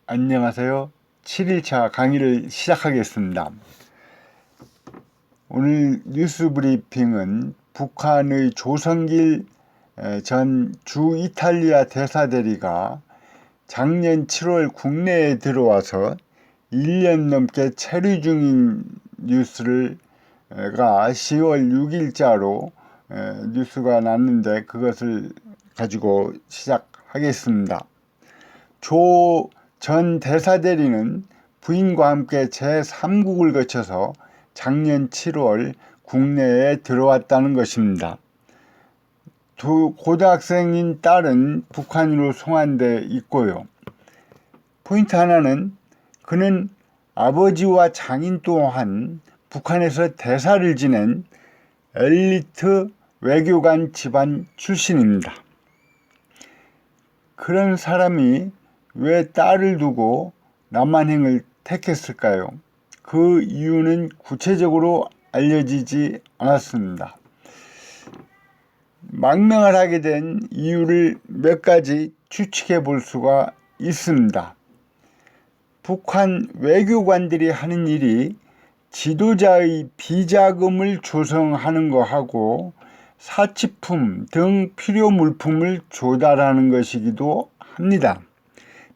안녕하세요. 7일차 강의를 시작하겠습니다. 오늘 뉴스 브리핑은 북한의 조성길 전 주 이탈리아 대사대리가 작년 7월 국내에 들어와서 1년 넘게 체류 중인 뉴스가 10월 6일자로 뉴스가 났는데 그것을 가지고 시작하겠습니다. 조 전 대사대리는 부인과 함께 제3국을 거쳐서 작년 7월 국내에 들어왔다는 것입니다. 두 고등학생인 딸은 북한으로 송환돼 있고요. 포인트 하나는 그는 아버지와 장인 또한 북한에서 대사를 지낸 엘리트 외교관 집안 출신입니다. 그런 사람이 왜 딸을 두고 남한행을 택했을까요? 그 이유는 구체적으로 알려지지 않았습니다. 망명을 하게 된 이유를 몇 가지 추측해 볼 수가 있습니다. 북한 외교관들이 하는 일이 지도자의 비자금을 조성하는 것하고 사치품 등 필요 물품을 조달하는 것이기도 합니다.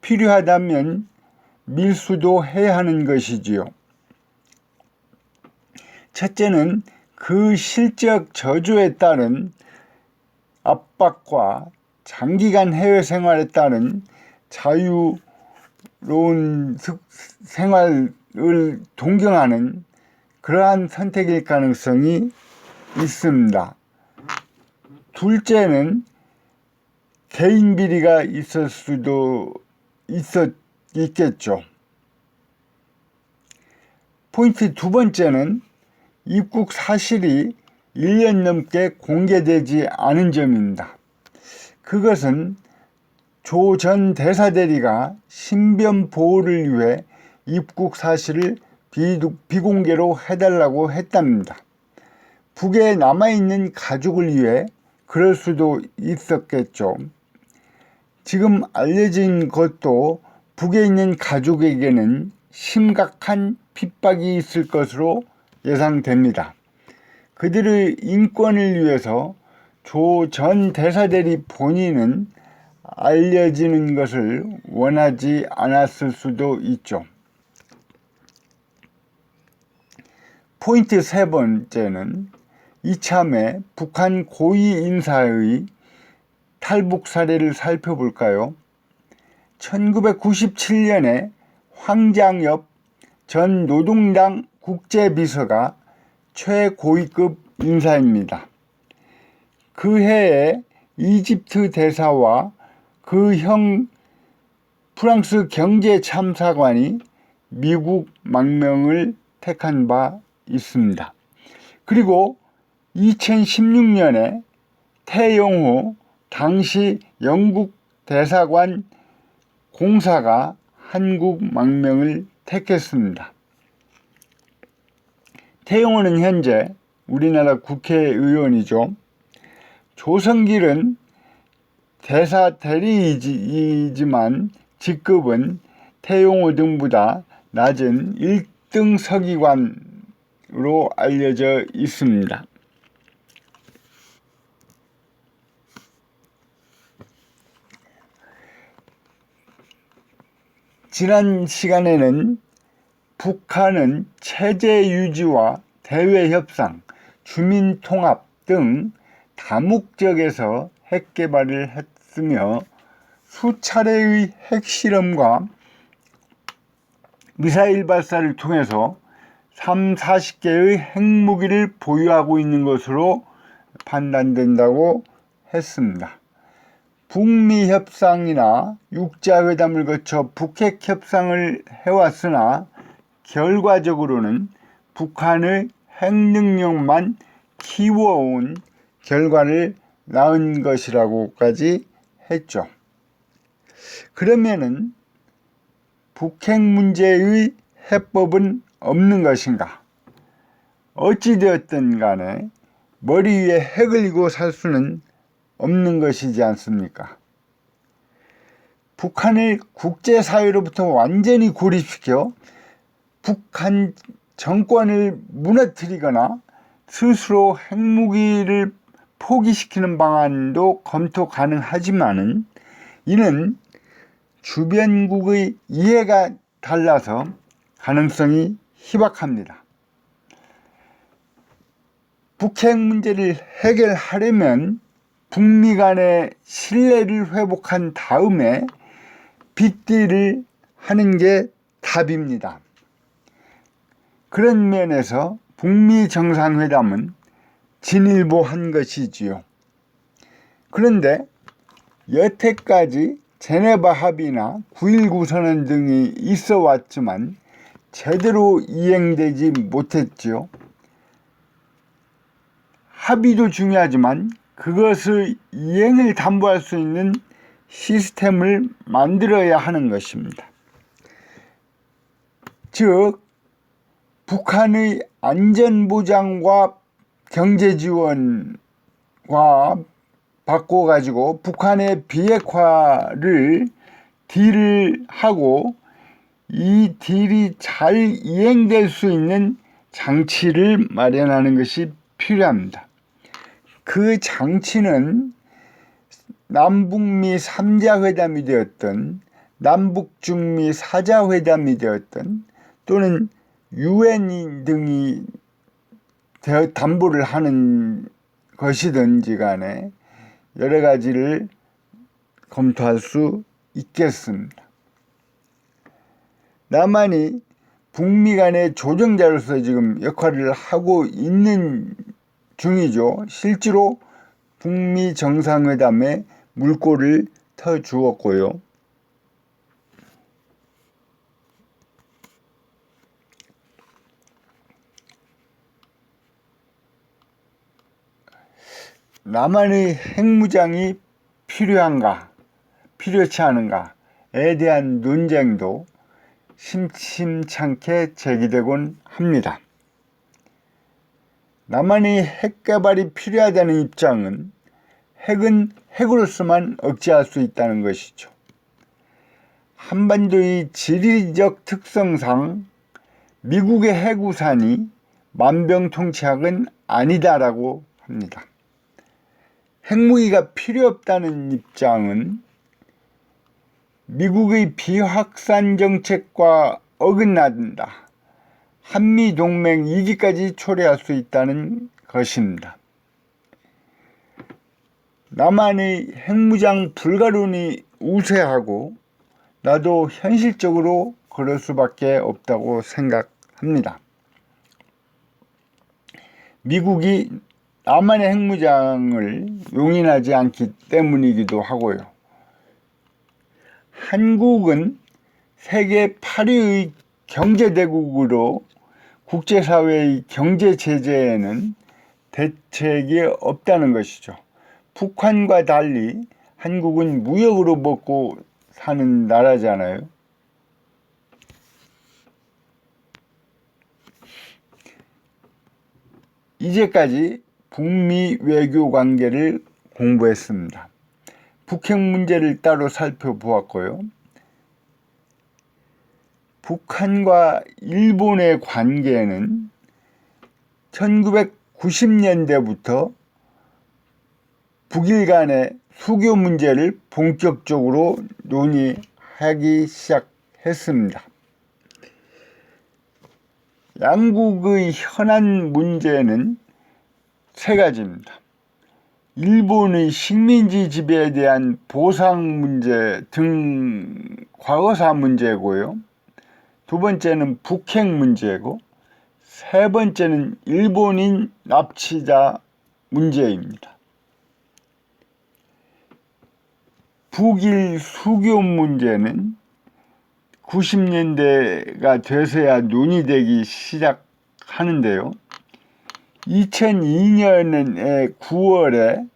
필요하다면 밀수도 해야 하는 것이지요. 첫째는 그 실적 저조에 따른 압박과 장기간 해외 생활에 따른 자유로운 생활을 동경하는 그러한 선택일 가능성이 있습니다. 둘째는 개인 비리가 있겠죠. 포인트 두 번째는 입국 사실이 1년 넘게 공개되지 않은 점입니다. 그것은 조 전 대사대리가 신변 보호를 위해 입국 사실을 비공개로 해달라고 했답니다. 북에 남아있는 가족을 위해 그럴 수도 있었겠죠. 지금 알려진 것도 북에 있는 가족에게는 심각한 핍박이 있을 것으로 예상됩니다. 그들의 인권을 위해서 조 전 대사대리 본인은 알려지는 것을 원하지 않았을 수도 있죠. 포인트 세 번째는 이참에 북한 고위 인사의 탈북 사례를 살펴볼까요? 1997년에 황장엽 전 노동당 국제비서가 최고위급 인사입니다. 그 해에 이집트 대사와 그 형 프랑스 경제참사관이 미국 망명을 택한 바 있습니다. 그리고 2016년에 태영호 당시 영국 대사관 공사가 한국 망명을 택했습니다. 태영호는 현재 우리나라 국회의원이죠. 조성길은 대사 대리이지만 직급은 태영호 등보다 낮은 1등 서기관으로 알려져 있습니다. 지난 시간에는 북한은 체제 유지와 대외 협상, 주민 통합 등 다목적에서 핵 개발을 했으며 수차례의 핵실험과 미사일 발사를 통해서 40개의 핵무기를 보유하고 있는 것으로 판단된다고 했습니다. 북미 협상이나 육자회담을 거쳐 북핵 협상을 해왔으나 결과적으로는 북한의 핵 능력만 키워온 결과를 낳은 것이라고까지 했죠. 그러면은 북핵 문제의 해법은 없는 것인가? 어찌되었든 간에 머리 위에 핵을 이고 살 수는 없는 것이지 않습니까? 북한을 국제사회로부터 완전히 고립시켜 북한 정권을 무너뜨리거나 스스로 핵무기를 포기시키는 방안도 검토 가능하지만은 이는 주변국의 이해가 달라서 가능성이 희박합니다. 북핵 문제를 해결하려면 북미 간의 신뢰를 회복한 다음에 빅딜을 하는 게 답입니다. 그런 면에서 북미 정상회담은 진일보한 것이지요. 그런데 여태까지 제네바 합의나 9.19 선언 등이 있어 왔지만 제대로 이행되지 못했지요. 합의도 중요하지만 그것의 이행을 담보할 수 있는 시스템을 만들어야 하는 것입니다. 즉, 북한의 안전보장과 경제지원과 바꿔가지고 북한의 비핵화를 딜을 하고 이 딜이 잘 이행될 수 있는 장치를 마련하는 것이 필요합니다. 그 장치는 남북미 3자 회담이 되었던 남북중미 4자 회담이 되었던 또는 UN 등이 담보를 하는 것이든지 간에 여러 가지를 검토할 수 있겠습니다. 남한이 북미 간의 조정자로서 지금 역할을 하고 있는 중이죠. 실제로 북미 정상회담에 물꼬를 터주었고요. 남한의 핵무장이 필요한가, 필요치 않은가에 대한 논쟁도 심심찮게 제기되곤 합니다. 남한의 핵 개발이 필요하다는 입장은 핵은 핵으로서만 억제할 수 있다는 것이죠. 한반도의 지리적 특성상 미국의 핵우산이 만병통치약은 아니다라고 합니다. 핵무기가 필요 없다는 입장은 미국의 비확산 정책과 어긋난다. 한미동맹 2기까지 초래할 수 있다는 것입니다. 남한의 핵무장 불가론이 우세하고 나도 현실적으로 그럴 수밖에 없다고 생각합니다. 미국이 남한의 핵무장을 용인하지 않기 때문이기도 하고요. 한국은 세계 8위의 경제대국으로 국제사회의 경제제재에는 대책이 없다는 것이죠. 북한과 달리 한국은 무역으로 먹고 사는 나라잖아요. 이제까지 북미 외교 관계를 공부했습니다. 북핵 문제를 따로 살펴보았고요. 북한과 일본의 관계는 1990년대부터 북일 간의 수교 문제를 본격적으로 논의하기 시작했습니다. 양국의 현안 문제는 세 가지입니다. 일본의 식민지 지배에 대한 보상 문제 등 과거사 문제고요. 두 번째는 북핵 문제고 세 번째는 일본인 납치자 문제입니다. 북일 수교 문제는 90년대가 돼서야 논의되기 시작하는데요. 2002년의 9월에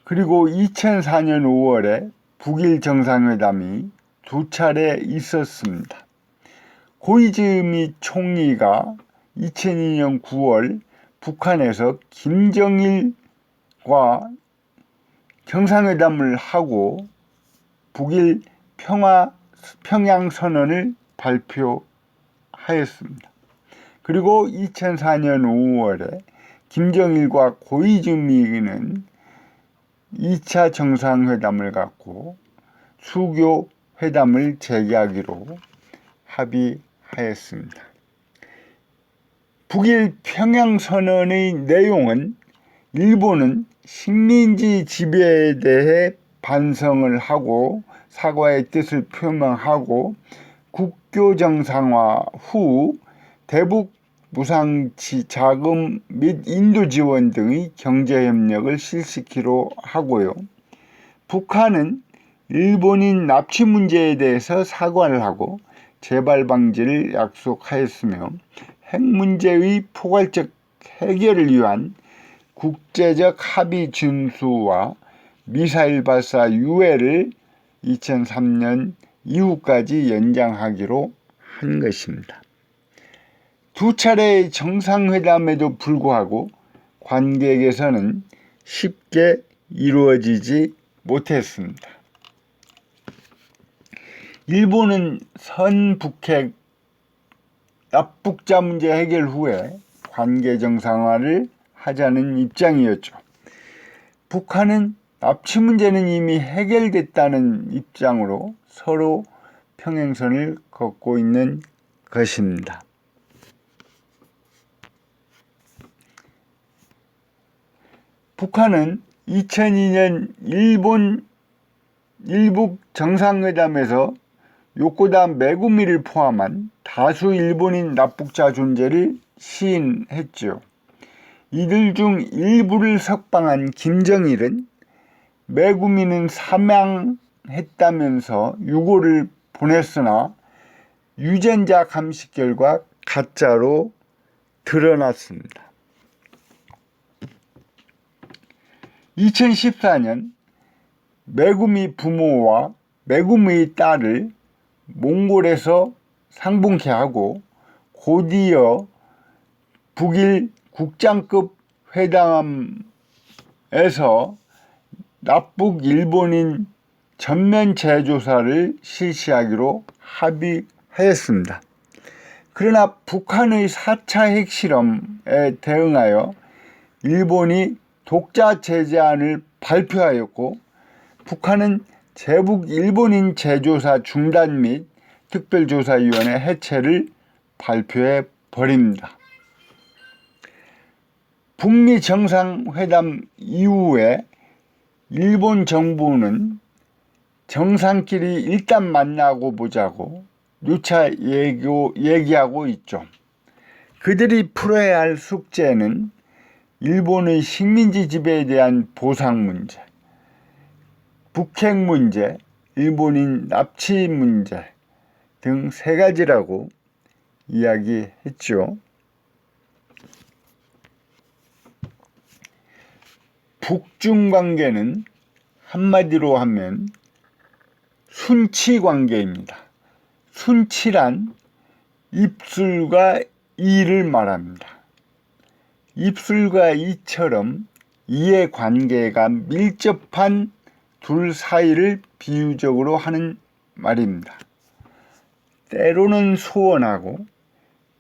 그리고 2004년 5월에 북일 정상회담이 두 차례 있었습니다. 고이즈미 총리가 2002년 9월 북한에서 김정일과 정상회담을 하고 북일 평양선언을 발표하였습니다. 그리고 2004년 5월에 김정일과 고이즈미는 2차 정상회담을 갖고 수교 회담을 재개하기로 합의하였습니다. 북일 평양선언의 내용은 일본은 식민지 지배에 대해 반성을 하고 사과의 뜻을 표명하고 국교 정상화 후 대북 무상 자금 및 인도 지원 등의 경제 협력을 실시키로 하고요. 북한은 일본인 납치 문제에 대해서 사과를 하고 재발 방지를 약속하였으며 핵 문제의 포괄적 해결을 위한 국제적 합의 준수와 미사일 발사 유예를 2003년 이후까지 연장하기로 한 것입니다. 두 차례의 정상회담에도 불구하고 관계 개선은 쉽게 이루어지지 못했습니다. 일본은 선북핵 납북자 문제 해결 후에 관계 정상화를 하자는 입장이었죠. 북한은 납치 문제는 이미 해결됐다는 입장으로 서로 평행선을 걷고 있는 것입니다. 북한은 2002년 일북 정상회담에서 요코다 메구미를 포함한 다수 일본인 납북자 존재를 시인했죠. 이들 중 일부를 석방한 김정일은 메구미는 사망했다면서 유고를 보냈으나 유전자 감식 결과 가짜로 드러났습니다. 2014년 메구미 부모와 메구미의 딸을 몽골에서 상봉케 하고 곧이어 북일 국장급 회담에서 납북 일본인 전면 재조사를 실시하기로 합의하였습니다. 그러나 북한의 4차 핵실험에 대응하여 일본이 독자 제재안을 발표하였고 북한은 제북 일본인 재조사 중단 및 특별조사위원회 해체를 발표해 버립니다. 북미 정상회담 이후에 일본 정부는 정상끼리 일단 만나고 보자고 누차 얘기하고 있죠. 그들이 풀어야 할 숙제는 일본의 식민지 지배에 대한 보상 문제, 북핵 문제, 일본인 납치 문제 등 3가지라고 이야기했죠. 북중 관계는 한마디로 하면 순치 관계입니다. 순치란 입술과 이를 말합니다. 입술과 이처럼 이의 관계가 밀접한 둘 사이를 비유적으로 하는 말입니다. 때로는 소원하고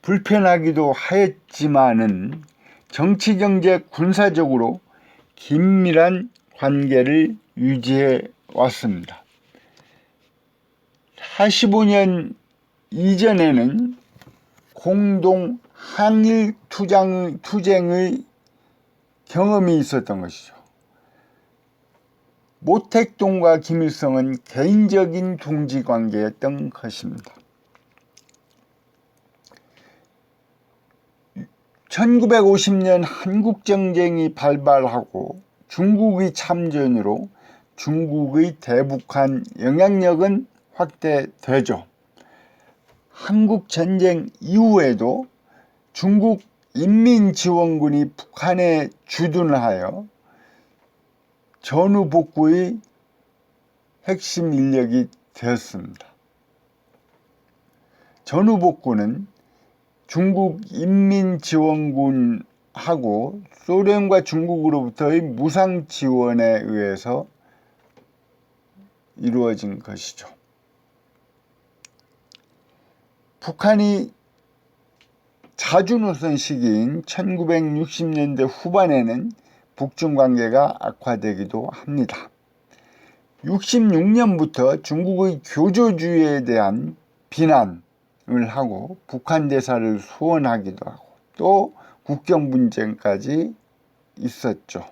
불편하기도 하였지만은 정치, 경제, 군사적으로 긴밀한 관계를 유지해 왔습니다. 45년 이전에는 공동 한일 투쟁의 경험이 있었던 것이죠. 모택동과 김일성은 개인적인 동지관계였던 것입니다. 1950년 한국전쟁이 발발하고 중국의 참전으로 중국의 대북한 영향력은 확대되죠. 한국전쟁 이후에도 중국 인민지원군이 북한에 주둔하여 전후복구의 핵심 인력이 되었습니다. 전후복구는 중국 인민지원군하고 소련과 중국으로부터의 무상 지원에 의해서 이루어진 것이죠. 북한이 자주 놓선 시기인 1960년대 후반에는 북중 관계가 악화되기도 합니다. 66년부터 중국의 교조주의에 대한 비난을 하고 북한 대사를 소원하기도 하고 또 국경 분쟁까지 있었죠.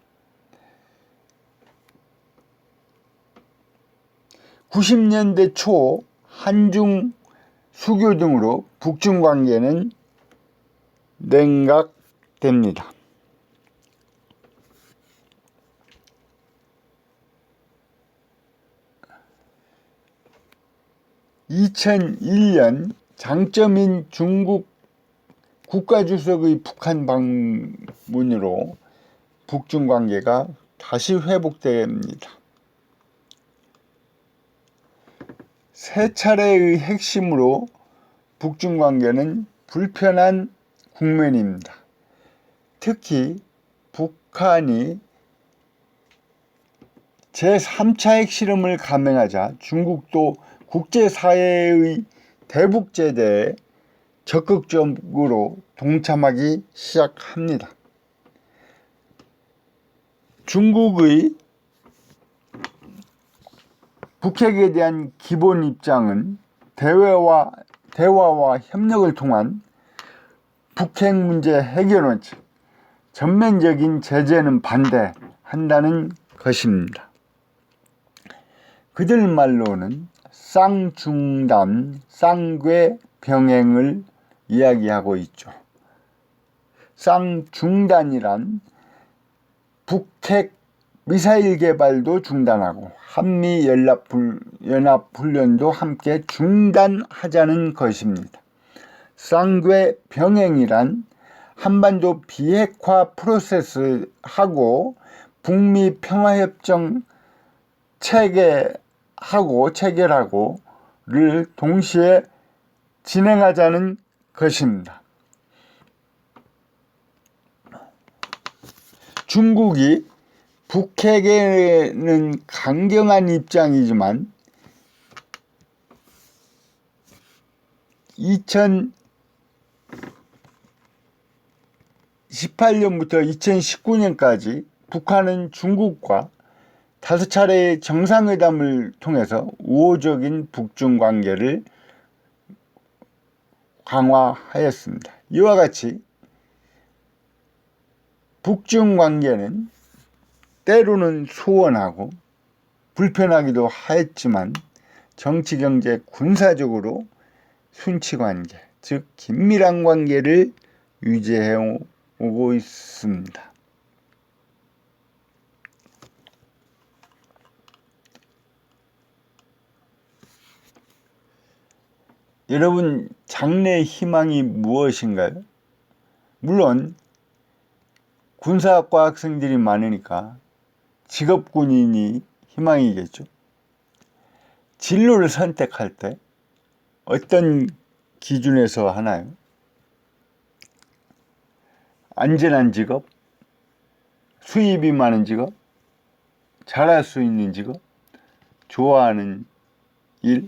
90년대 초 한중 수교 등으로 북중 관계는 냉각됩니다. 2001년 장점인 중국 국가주석의 북한 방문으로 북중 관계가 다시 회복됩니다. 세 차례의 핵심으로 북중 관계는 불편한 국면입니다. 특히 북한이 제3차 핵실험을 감행하자 중국도 국제사회의 대북제대에 적극적으로 동참하기 시작합니다. 중국의 북핵에 대한 기본 입장은 대화와 협력을 통한 북핵 문제 해결은 전면적인 제재는 반대한다는 것입니다. 그들 말로는 쌍중단, 쌍궤 병행을 이야기하고 있죠. 쌍중단이란 북핵 미사일 개발도 중단하고 한미 연합훈련도 함께 중단하자는 것입니다. 쌍궤 병행이란 한반도 비핵화 프로세스하고 북미 평화협정 체결하고를 동시에 진행하자는 것입니다. 중국이 북핵에는 강경한 입장이지만 2018년부터 2019년까지 북한은 중국과 5차례의 정상회담을 통해서 우호적인 북중 관계를 강화하였습니다. 이와 같이 북중 관계는 때로는 소원하고 불편하기도 하였지만 정치, 경제, 군사적으로 순치관계, 즉 긴밀한 관계를 유지해 오고 있습니다. 여러분, 장래 희망이 무엇인가요? 물론 군사학과 학생들이 많으니까 직업군인이 희망이겠죠. 진로를 선택할 때 어떤 기준에서 하나요? 안전한 직업, 수입이 많은 직업, 잘할 수 있는 직업, 좋아하는 일,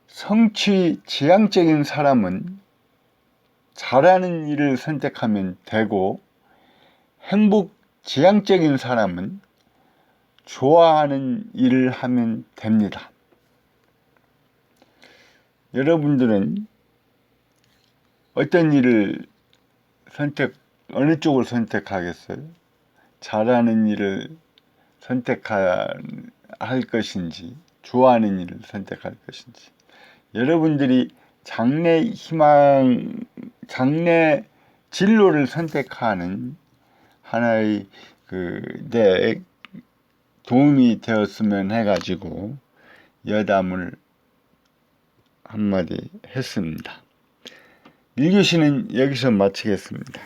성취 지향적인 사람은 잘하는 일을 선택하면 되고 행복 지향적인 사람은 좋아하는 일을 하면 됩니다. 여러분들은 어떤 일을 어느 쪽을 선택하겠어요? 잘하는 일을 선택할 것인지, 좋아하는 일을 선택할 것인지. 여러분들이 장래 진로를 선택하는 하나의 내 도움이 되었으면 해가지고 여담을 한마디 했습니다. 1교시는 여기서 마치겠습니다.